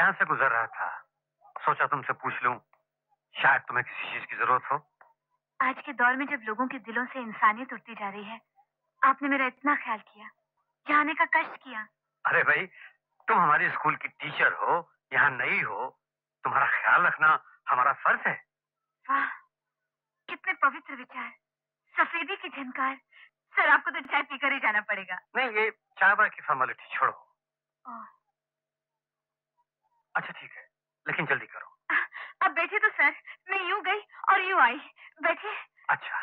यहाँ से गुजर रहा था, सोचा तुमसे पूछ लूं, शायद तुम्हें किसी चीज की जरूरत हो। आज के दौर में जब लोगों के दिलों से इंसानियत उठती जा रही है, आपने मेरा इतना ख्याल किया, यहाँ आने का कष्ट किया। अरे भाई, तुम हमारी स्कूल की टीचर हो, यहाँ नई हो, तुम्हारा ख्याल रखना हमारा फर्ज है। वाह, कितने पवित्र विचार, सफेदी की झनकार। सर, आपको तो चाय पीकर ही जाना पड़ेगा। नहीं, ये चाय बाय की फॉर्मेलिटी छोड़ो। ओह। अच्छा ठीक है, लेकिन जल्दी करो। अब बैठे तो सर, मैं यूं गई और यूं आई। बैठे। अच्छा।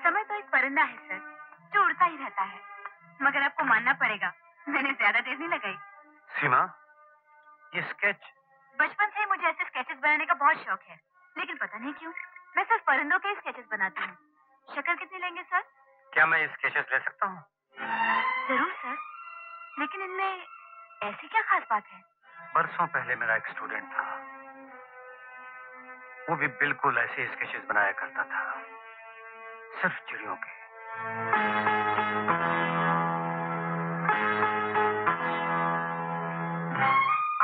समय तो एक परिंदा है सर, जो उड़ता ही रहता है। मगर आपको मानना पड़ेगा, मैंने ज्यादा देर नहीं लगाई। सीमा, ये स्केच। बचपन से ही मुझे ऐसे स्केचेस बनाने का बहुत शौक है, लेकिन पता नहीं क्यों मैं सिर्फ परिंदों के ही स्केचेस बनाती हूँ। शक्ल कितनी लेंगे सर? क्या मैं ये स्केचेस ले सकता हूँ? जरूर सर, लेकिन इनमें ऐसी क्या खास बात है? बरसों पहले मेरा एक स्टूडेंट था, वो भी बिल्कुल ऐसे स्केचेस बनाया करता था, सिर्फ चिड़ियों के।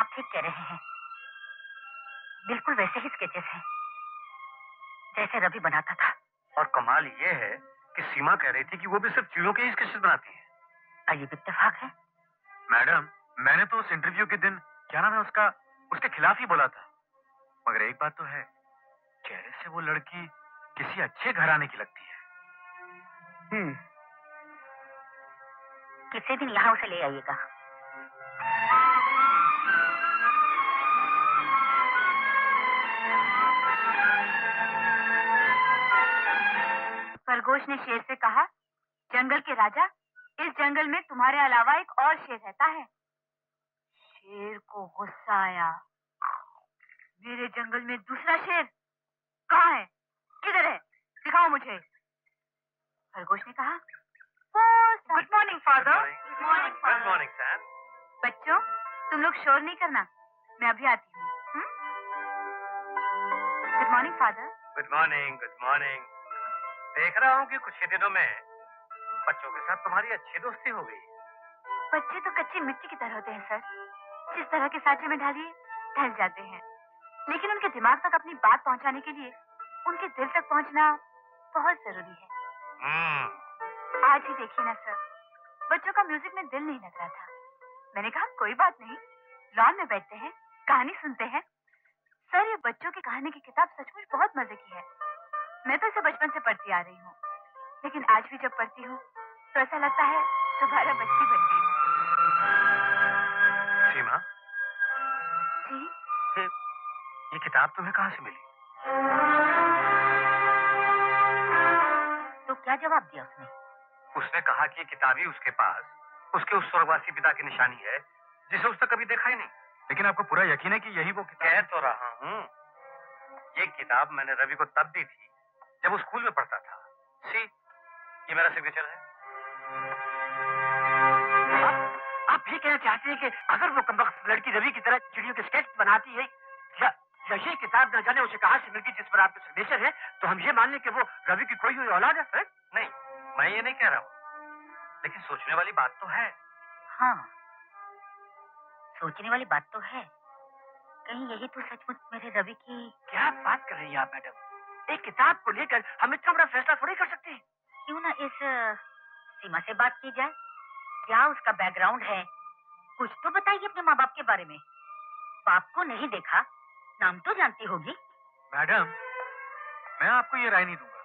आप ठीक कह रहे हैं, बिल्कुल वैसे ही स्केचेस हैं जैसे रवि बनाता था। और कमाल ये है कि सीमा कह रही थी कि वो भी सिर्फ चिड़ियों के ही स्केचेस बनाती है। अजीब इत्तेफाक है। मैडम, मैंने तो उस इंटरव्यू के दिन, क्या नाम है उसका, उसके खिलाफ ही बोला था। मगर एक बात तो है, चेहरे से वो लड़की किसी अच्छे घराने की लगती है। किसी दिन यहाँ उसे ले आइएगा। खरगोश ने शेर से कहा, जंगल के राजा, इस जंगल में तुम्हारे अलावा एक और शेर रहता है। शेर को गुस्सा आया, मेरे जंगल में दूसरा शेर कहाँ है? किधर है? दिखाओ मुझे। खरगोश ने कहा, good morning father. Good morning Sam. बच्चों, तुम लोग शोर नहीं करना, मैं अभी आती हूँ। Good morning father. Good morning, good morning. देख रहा हूँ कि कुछ ही दिनों में बच्चों के साथ तुम्हारी अच्छी दोस्ती हो गई। बच्चे तो कच्ची मिट्टी की तरह होते हैं सर, जिस तरह के सांचे में डालिए ढल जाते हैं, लेकिन उनके दिमाग तक अपनी बात पहुंचाने के लिए उनके दिल तक पहुंचना बहुत जरूरी है। आज ही देखिए ना सर, बच्चों का म्यूजिक में दिल नहीं लग रहा था। मैंने कहा कोई बात नहीं, लॉन में बैठते हैं, कहानी सुनते हैं। सर, ये बच्चों की कहानी की किताब सचमुच बहुत मजे की है। मैं तो इसे बचपन से पढ़ती आ रही हूँ, लेकिन आज भी जब पढ़ती हूँ तो ऐसा लगता है दोबारा बच्ची बन गई हूँ। सीमा जी? ये किताब तुम्हें कहाँ से मिली? तो क्या जवाब दिया उसने? उसने कहा कि ये किताब ही उसके पास उसके उस स्वर्गवासी पिता की निशानी है, जिसे उसने कभी देखा ही नहीं। लेकिन आपको पूरा यकीन है कि यही वो किताब? कह तो रहा हूँ, ये किताब मैंने रवि को तब दी थी जब वो स्कूल में पढ़ता था। सी, ये मेरा सिग्नेचर है। आप ये कहना चाहते हैं कि अगर वो कमबख्त लड़की रवि की तरह चिड़ियों के स्केच बनाती है, या ये किताब न जाने उसे कहाँ से मिलती जिस पर आपका सिग्नेचर है, तो हम ये मान लें कि वो रवि की खोई हुई औलाद है? नहीं, मैं ये नहीं कह रहा हूँ, लेकिन सोचने वाली बात तो है। हाँ, सोचने वाली बात तो है। कहीं यही तो सचमुच मेरे रवि की... क्या बात कर रही है आप मैडम? एक किताब को लेकर हम इतना बड़ा फैसला थोड़ी कर सकते हैं। क्यों ना इस सीमा से बात की जाए? क्या उसका बैकग्राउंड है? कुछ तो बताइए अपने माँ बाप के बारे में। बाप को नहीं देखा, नाम तो जानती होगी। मैडम, मैं आपको ये राय नहीं दूंगा,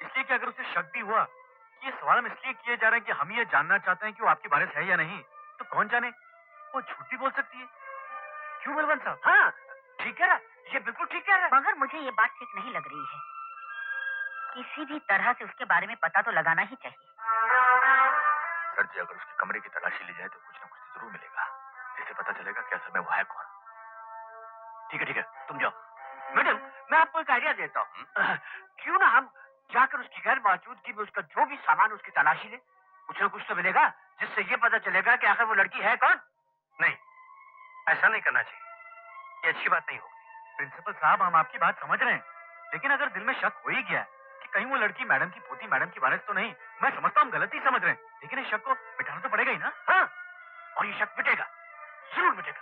इसलिए कि अगर उसे शक भी हुआ कि ये सवाल हम इसलिए किए जा रहे हैं कि हम ये जानना चाहते हैं कि वो आपकी वारिस है या नहीं, तो कौन जाने वो झूठ भी बोल सकती है। क्यों बलवंत साहब? हाँ, ठीक है, ये बिल्कुल ठीक है। मगर मुझे ये बात ठीक नहीं लग रही है। किसी भी तरह से उसके बारे में पता तो लगाना ही चाहिए। सर जी, अगर उसके कमरे की तलाशी ली जाए तो कुछ न कुछ तो जरूर मिलेगा, जिससे पता चलेगा कि असल में वो है कौन। ठीक है, तुम जाओ। मैडम, मैं आपको एक आइडिया देता हूँ। क्यों ना हम जाकर उसकी गैर मौजूदगी में उसका जो भी सामान उसकी तलाशी ले, कुछ ना कुछ तो मिलेगा जिससे ये पता चलेगा कि आखिर वो लड़की है कौन। नहीं, ऐसा नहीं करना चाहिए, ये अच्छी बात नहीं होगी। प्रिंसिपल साहब, हम आपकी बात समझ रहे हैं, लेकिन अगर दिल में शक हो ही गया कि कहीं वो लड़की मैडम की पोती, मैडम की वारिस तो नहीं, मैं समझता हूँ हम गलती समझ रहे हैं, लेकिन इस शक को मिटाना तो पड़ेगा ही ना। हाँ, और ये शक मिटेगा, जरूर मिटेगा।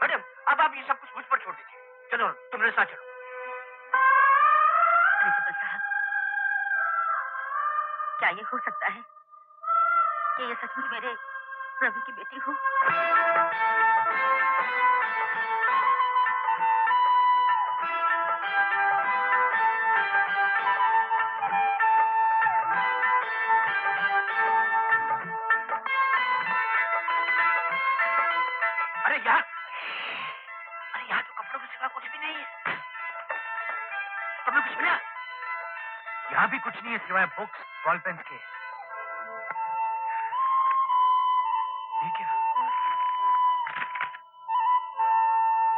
मैडम, अब आप ये सब कुछ मुझ पर छोड़ दीजिए। चलो, तुम मेरे साथ चलो। प्रिंसिपल साहब, क्या ये हो सकता है कि ये सचमुच मेरे रवि की बेटी हो? अरे यहाँ तो कपड़ों के सिवा कुछ भी नहीं है। तुमने कुछ मिला? यहाँ भी कुछ नहीं है सिवाय बुक्स, बॉल पेन के। ये क्या?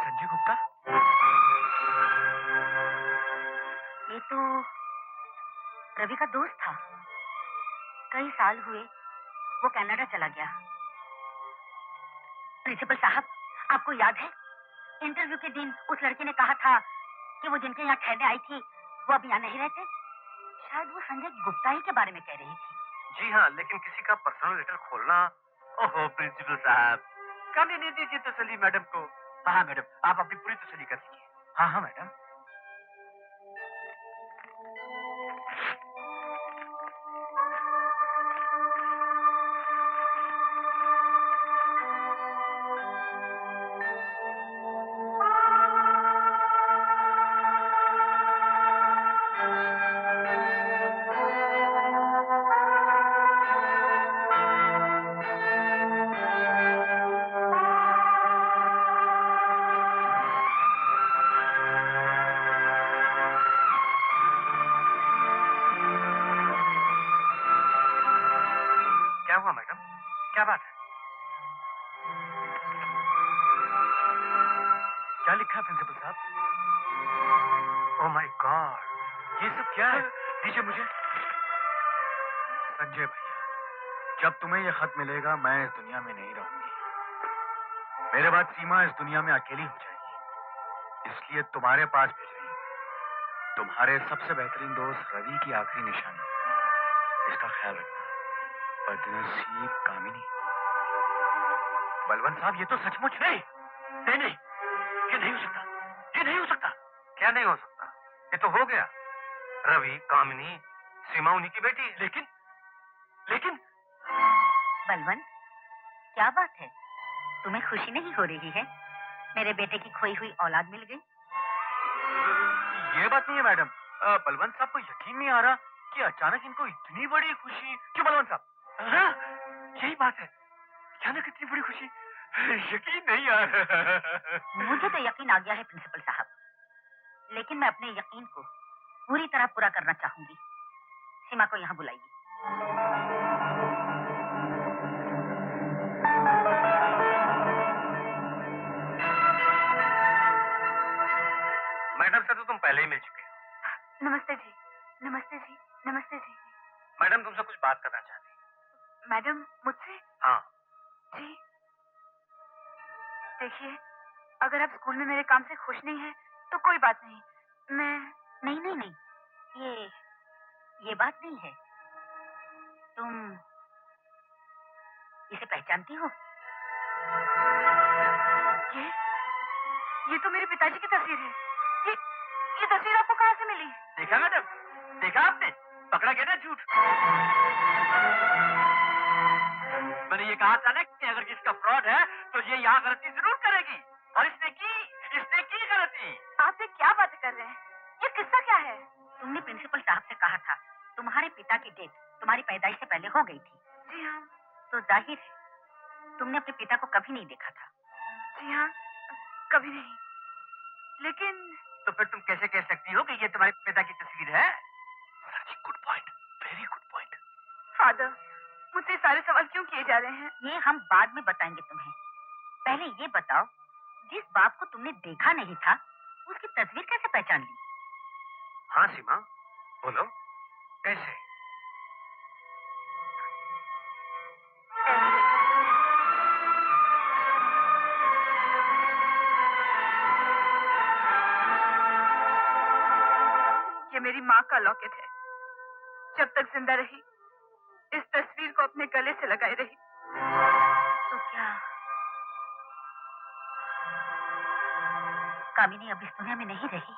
संजय गुप्ता? ये तो रवि का दोस्त था। कई साल हुए वो कनाडा चला गया। प्रिंसिपल साहब, आपको याद है इंटरव्यू के दिन उस लड़की ने कहा था कि वो जिनके यहाँ ठहरने आई थी वो अब यहाँ नहीं रहते? शायद वो संजय गुप्ता ही के बारे में कह रही थी। जी हाँ, लेकिन किसी का पर्सनल लेटर खोलना। ओहो प्रिंसिपल साहब, करने नहीं दीजिए तसल्ली मैडम को। हाँ मैडम, आप अपनी पूरी तसल्ली कर लीजिए। हाँ हाँ मैडम। क्या हुआ मैडम, क्या बात है? क्या लिखा है प्रिंसिपल साहब? ओह माय गॉड, ये सब क्या है? दीजिए मुझे। संजय भैया, जब तुम्हें ये खत मिलेगा मैं इस दुनिया में नहीं रहूंगी। मेरे बाद सीमा इस दुनिया में अकेली हो जाएगी, इसलिए तुम्हारे पास भेज रही हूँ। तुम्हारे सबसे बेहतरीन दोस्त रवि की आखिरी निशानी, इसका ख्याल रखना। बदनसीब कामिनी। बलवंत साहब, ये तो सचमुच नहीं। नहीं नहीं, ये नहीं हो सकता, ये नहीं हो सकता। क्या नहीं हो सकता? ये तो हो गया। रवि, कामिनी, सीमा उन्हीं की बेटी है। लेकिन लेकिन बलवंत, क्या बात है? तुम्हें खुशी नहीं हो रही है? मेरे बेटे की खोई हुई औलाद मिल गई। ये बात नहीं है मैडम। बलवंत साहब को यकीन नहीं आ रहा कि अचानक इनको इतनी बड़ी खुशी। क्यों बलवंत साहब? हाँ, यही बात है, अचानक इतनी बड़ी खुशी, यकीन नहीं आ रहा। मुझे तो यकीन आ गया है प्रिंसिपल साहब, लेकिन मैं अपने यकीन को पूरी तरह पूरा करना चाहूंगी। सीमा को यहाँ बुलाइए। मैडम से तो तुम पहले ही मिल चुके हो। नमस्ते जी, नमस्ते जी, नमस्ते जी। मैडम तुमसे कुछ बात करना चाहती है। मैडम, मुझसे? हाँ जी। देखिए, अगर आप स्कूल में मेरे काम से खुश नहीं हैं, तो कोई बात नहीं। मैं नहीं नहीं नहीं, ये बात नहीं है। तुम इसे पहचानती हो? ये तो मेरे पिताजी की तस्वीर है। ये तस्वीर आपको कहाँ से मिली? देखा मैडम, देखा आपने? पकड़ा गया ना झूठ। मैंने ये कहा था ना कि अगर किसका फ्रॉड है तो ये यहाँ गलती जरूर करेगी, और इसने की गलती। आप ये क्या बातें कर रहे हैं? ये किस्सा क्या है? तुमने प्रिंसिपल साहब से कहा था तुम्हारे पिता की डेथ तुम्हारी पैदाइश से पहले हो गई थी। जी हाँ। तो जाहिर है तुमने अपने पिता को कभी नहीं देखा था। जी हाँ, कभी नहीं। लेकिन तो फिर तुम कैसे कह सकती हो कि ये तुम्हारे पिता की तस्वीर है? Good point, very good point. Father, मुझसे सारे सवाल क्यों किए जा रहे हैं? ये हम बाद में बताएंगे तुम्हें। पहले ये बताओ, जिस बाप को तुमने देखा नहीं था उसकी तस्वीर कैसे पहचान ली? हाँ सीमा, बोलो कैसे? मेरी माँ का लॉकेट है। जब तक जिंदा रही इस तस्वीर को अपने गले से लगाई रही। तो क्या कामिनी अब इस दुनिया में नहीं रही?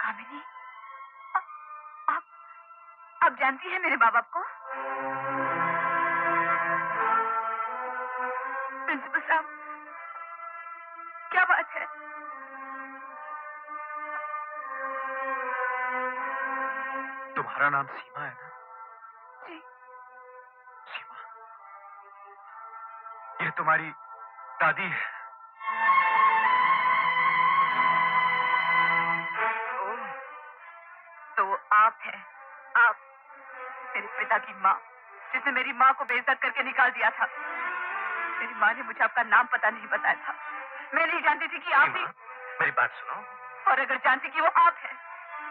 कामिनी, आप जानती हैं मेरे माँ बाप को? प्रिंसिपल साहब, क्या बात है? तुम्हारा नाम सीमा है ना? जी। सीमा, ये तुम्हारी दादी है। ओह, तो वो आप हैं, आप मेरे पिता की माँ, जिसने मेरी माँ को बेइज्जत करके निकाल दिया था। मेरी माँ ने मुझे आपका नाम पता नहीं बताया था। मैं नहीं जानती थी कि आप भी। मेरी बात सुनो। और अगर जानती कि वो आप हैं,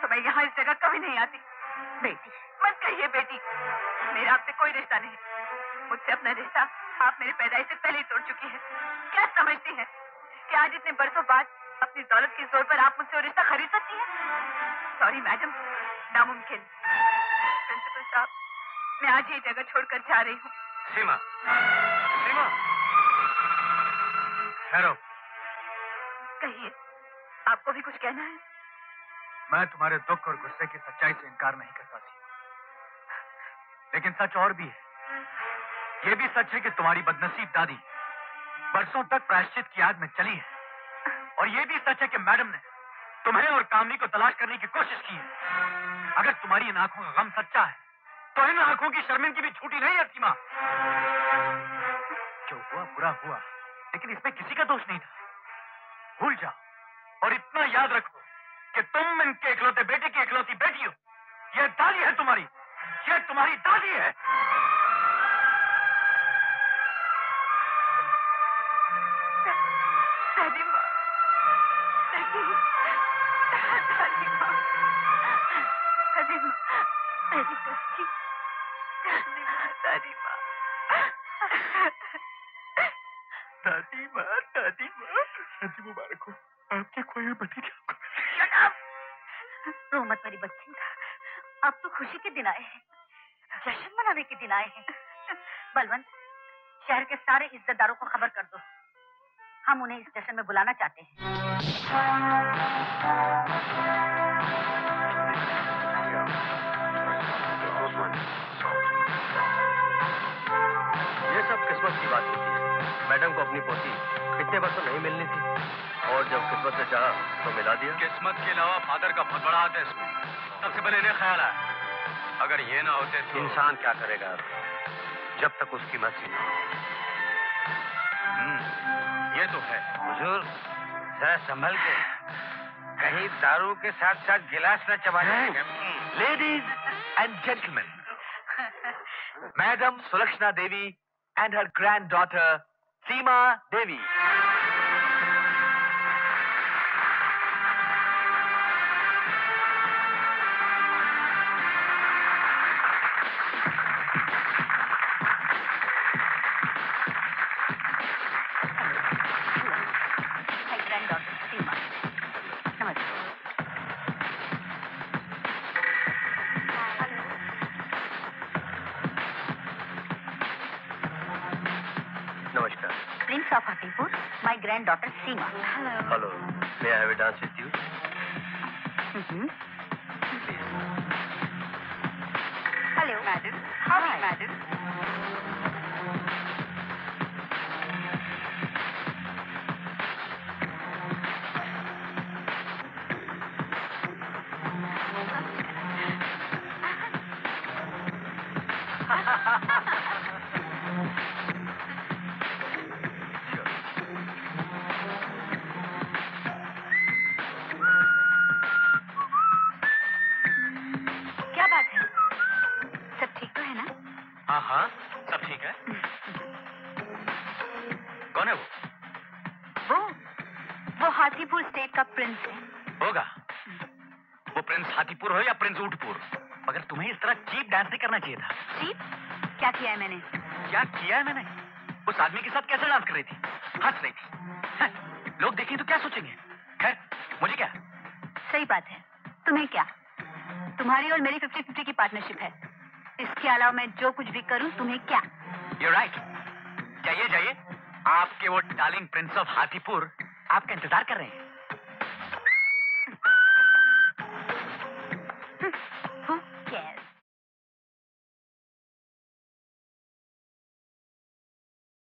तो मैं यहाँ इस जगह कभी नहीं आती। बेटी, मत कहिए बेटी, मेरा आपसे कोई रिश्ता नहीं। मुझसे अपना रिश्ता आप मेरे पैदाइश से पहले ही तोड़ चुकी है। क्या समझती हैं कि आज इतने बरसों बाद अपनी दौलत के जोर पर आप मुझसे वो रिश्ता खरीद सकती हैं? सॉरी मैडम, नामुमकिन। प्रिंसिपल साहब, मैं आज ये जगह छोड़कर जा रही हूँ। सीमा, सीमा, ठहरो। कहिए, आपको भी कुछ कहना है? मैं तुम्हारे दुख और गुस्से की सच्चाई से इनकार नहीं करता सीमा, लेकिन सच और भी है। ये भी सच है कि तुम्हारी बदनसीब दादी बरसों तक प्रायश्चित की आग में चली है, और ये भी सच है कि मैडम ने तुम्हें और कामनी को तलाश करने की कोशिश की है। अगर तुम्हारी इन आंखों का गम सच्चा है, तो इन आंखों की शर्मिंदगी भी छूटी नहीं है सीमा। जो हुआ बुरा हुआ, लेकिन इसमें किसी का दोष नहीं था। भूल जाओ और इतना याद रखो कि तुम इनके इकलौते बेटे की इकलौती बेटी हो। यह दादी है तुम्हारी, यह तुम्हारी दादी है। दादी माँ, दादी माँ, दादी माँ, दादी माँ, मेरी बच्ची, दादी माँ, दादी माँ, दादी माँ, दादी माँ, शादी मुबारक हो। आपके खोए हुए भतीजे को। रो मत मेरी बच्ची, अब तो खुशी के दिन आए हैं, जश्न मनाने के दिन आए हैं। बलवंत, शहर के सारे इज्जतदारों को खबर कर दो, हम उन्हें इस जश्न में बुलाना चाहते हैं। ये सब किस्मत की बात होती है। मैडम को अपनी पोती इतने वर्षों नहीं मिलनी थी, और जब किस्मत ने चाहा तो मिला दिया। किस्मत के अलावा फादर का बहुत बड़ा हाथ है इसमें। सबसे पहले इन्हें ख्याल आया, अगर ये ना होते तो इंसान क्या करेगा जब तक उसकी मर्जी ना हो। ये तो है। हुजूर, जरा संभल के, कहीं दारू के साथ साथ गिलास न चबा जाएगा। Ladies and gentleman, madam Sulakshana Devi and her granddaughter Seema Devi. नमस्कार। Prince of Hatipur, my granddaughter Seema. Hello. May I have a dance with you? Mm-hmm. Please. Hello, madam. How are you, madam? क्या बात है? सब ठीक तो है ना? हाँ हाँ, सब ठीक है। कौन है वो हाथीपुर स्टेट का प्रिंस है। होगा वो प्रिंस हाथीपुर हो या प्रिंस ऊंटपुर, मगर तुम्हें इस तरह चीप डांस नहीं करना चाहिए था। चीप? क्या किया है मैंने? क्या किया है मैंने? उस आदमी के साथ कैसे डांस कर रही थी? हंस रही थी। लोग देखें तो क्या सोचेंगे? खैर, मुझे क्या? सही बात है, तुम्हें क्या? तुम्हारी और मेरी 50-50 की पार्टनरशिप है। इसके अलावा मैं जो कुछ भी करूं तुम्हें क्या? You're right. जाइए जाइए, आपके वो डार्लिंग प्रिंस ऑफ हाथीपुर आपका इंतजार कर रहे हैं।